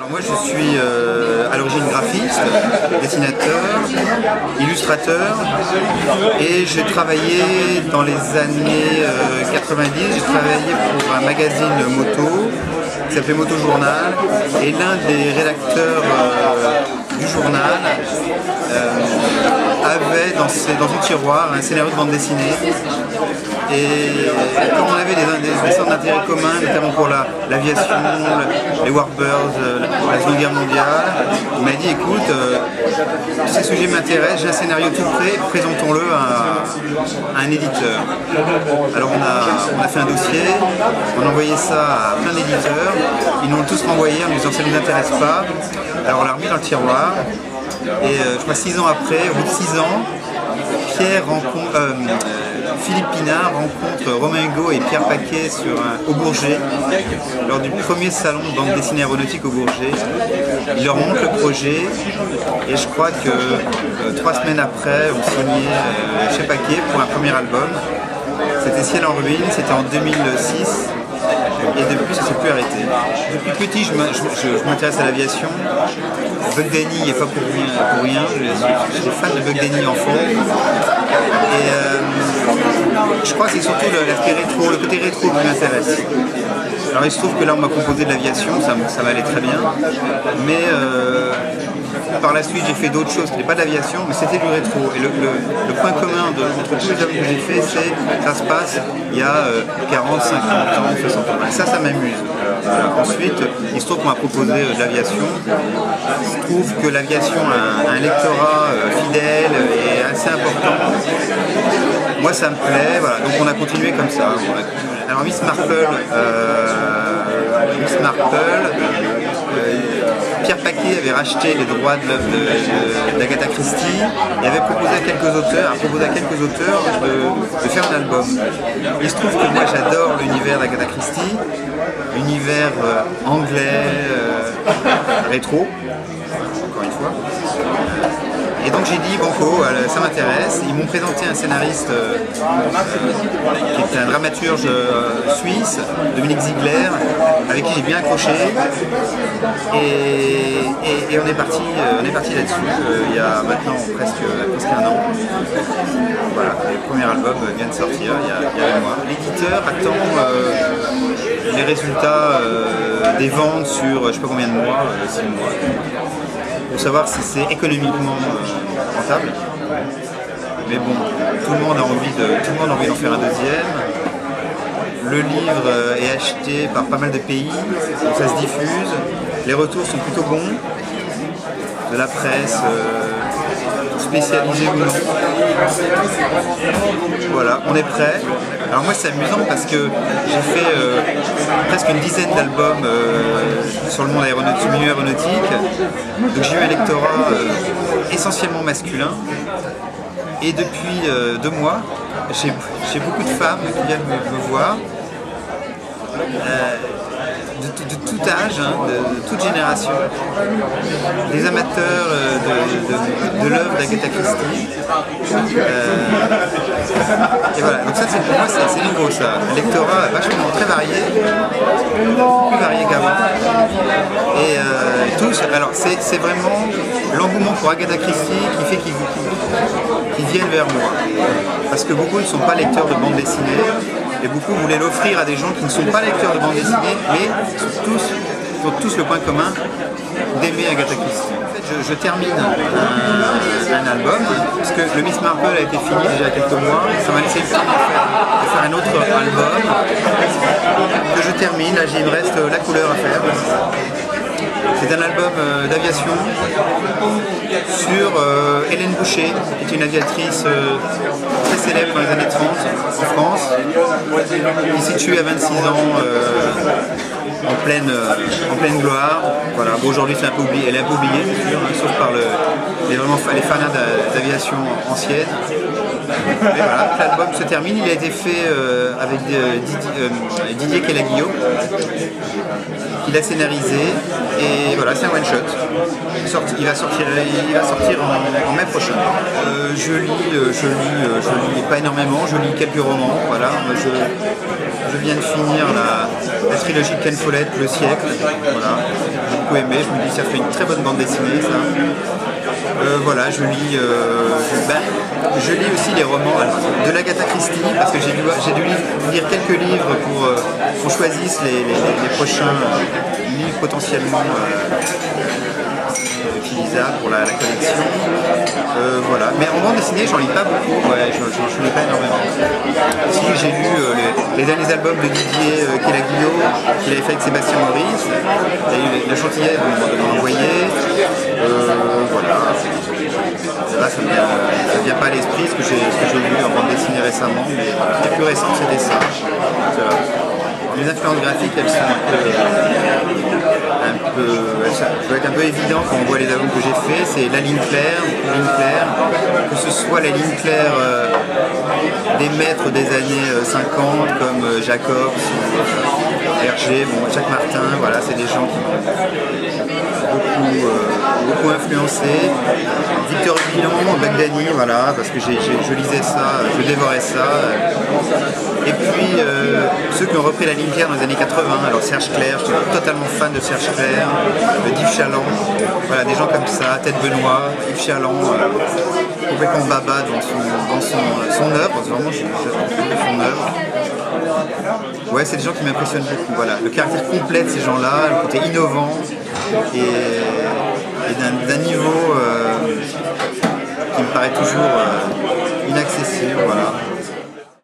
Alors moi je suis à l'origine graphiste, dessinateur, illustrateur et j'ai travaillé dans les années 90, j'ai travaillé pour un magazine moto qui s'appelait Moto Journal et l'un des rédacteurs du journal avait dans son tiroir un scénario de bande dessinée. Et comme on avait des centres d'intérêt communs, notamment pour l'aviation, les Warbirds, la Seconde Guerre mondiale, il m'a dit écoute, ces sujets m'intéressent, j'ai un scénario tout prêt, présentons-le à un éditeur. Alors on a fait un dossier, on a envoyé ça à plein d'éditeurs, ils nous l'ont tous renvoyé en nous disant ça ne nous intéresse pas. Alors on l'a remis dans le tiroir et je crois 6 ans après, au bout de 6 ans, Philippe Pinard rencontre Romain Hugo et Pierre Paquet au Bourget lors du premier salon de bande dessinée aéronautique au Bourget. Il leur montre le projet et je crois que 3 semaines après on signait chez Paquet pour un premier album. C'était Ciel en ruine, c'était en 2006 et depuis ça ne s'est plus arrêté. Depuis petit je m'intéresse à l'aviation. Bug Danny n'est pas pour rien, je suis fan de Bug Danny enfant. Et je crois que c'est surtout l'aspect rétro, le côté rétro qui m'intéresse. Alors il se trouve que là on m'a composé de l'aviation, ça m'allait très bien, mais par la suite j'ai fait d'autres choses qui n'étaient pas de l'aviation, mais c'était du rétro. Et le point commun entre tous les albums que j'ai fait, c'est que ça se passe il y a 40, 50 ans, 60 ans. Et ça m'amuse. Voilà. Ensuite, il se trouve qu'on m'a proposé de l'aviation. Il se trouve que l'aviation a un lectorat fidèle et assez important. Moi ça me plaît, voilà. Donc on a continué comme ça. Alors Miss Marple, Pierre Paquet avait racheté les droits de l'œuvre d'Agatha Christie et avait proposé à quelques auteurs de faire un album. Il se trouve que moi j'adore l'univers d'Agatha Christie, l'univers anglais, rétro, encore une fois. Et donc j'ai dit banco, ça m'intéresse. Ils m'ont présenté un scénariste qui est un dramaturge suisse, Dominique Ziegler, avec qui j'ai bien accroché. Et on est parti là-dessus il y a maintenant presque un an. Voilà, le premier album vient de sortir il y a un mois. L'éditeur attend les résultats des ventes sur je sais pas combien de mois, 6 mois. Pour savoir si c'est économiquement rentable. Mais bon, tout le monde a envie d'en faire un deuxième. Le livre est acheté par pas mal de pays, donc ça se diffuse. Les retours sont plutôt bons, de la presse spécialisée ou non. Voilà, on est prêt. Alors moi c'est amusant parce que j'ai fait presque une dizaine d'albums sur le monde aéronautique, sur le milieu aéronautique. Donc j'ai eu un lectorat essentiellement masculin. Et depuis 2 mois, j'ai beaucoup de femmes qui viennent me voir. De tout âge, de toute génération, des amateurs de l'œuvre d'Agatha Christie. Et voilà, donc ça pour moi c'est nouveau ça. Un lectorat vachement très varié, plus varié qu'avant. Et tous, alors c'est vraiment l'engouement pour Agatha Christie qui fait qu'ils viennent vers moi. Parce que beaucoup ne sont pas lecteurs de bande dessinée. Et beaucoup voulaient l'offrir à des gens qui ne sont pas lecteurs de bande dessinée, mais ont tous le point commun d'aimer Agatha Christie. En fait, je termine un album, parce que le Miss Marple a été fini déjà il y a quelques mois, ça m'a laissé le temps de faire un autre album que je termine. Là, il me reste La couleur à faire. C'est un album d'aviation sur Hélène Boucher, qui est une aviatrice très célèbre dans les années 30 en France, qui est située à 26 ans en pleine gloire. Voilà. Bon, aujourd'hui elle est un peu oubliée, c'est sûr, hein, sauf par les fans d'aviation ancienne. Mais voilà, l'album se termine, il a été fait avec Didier Kellaguillot, qui l'a scénarisé, et voilà, c'est un one shot. Il va sortir en mai prochain. Je lis pas énormément, je lis quelques romans, voilà. Je viens de finir la trilogie de Ken Follett, Le siècle, voilà. beaucoup aimé. Je me dis ça fait une très bonne bande dessinée ça. Voilà, je lis aussi les romans de l'Agatha Christie parce que j'ai dû lire quelques livres pour qu'on choisisse les prochains livres potentiellement utilisables pour la collection. Voilà. Mais en bande dessinée, j'en lis pas beaucoup, ouais, j'en lis pas énormément. Si j'ai lu les derniers albums de Didier Kelaguillot qu'il avait fait avec Sébastien Maurice, la Chantilly m'a envoyé. Voilà. Là, ça ne vient pas à l'esprit ce que j'ai lu en bande dessinée récemment, mais les plus récents c'était ça. Les influences graphiques, elles sont ça peut être un peu évident quand on voit les albums que j'ai fait, c'est la ligne claire, que ce soit la ligne claire des maîtres des années 50 comme Jacobs, Hergé, Jacques Martin, voilà, c'est des gens qui m'ont beaucoup influencé. Victor Hugo, Bagdadi, voilà, parce que je lisais ça, je dévorais ça. Et puis ceux qui ont repris la ligne claire dans les années 80, alors Serge Clair, j'étais totalement fan de Serge Clair, d'Yves Chaland, voilà, des gens comme ça, Tête Benoît, Yves Chaland, complètement baba dans son œuvre, vraiment j'adore son œuvre. Ouais, c'est des gens qui m'impressionnent beaucoup, voilà, le caractère complet de ces gens-là, le côté innovant et d'un niveau qui me paraît toujours inaccessible, voilà.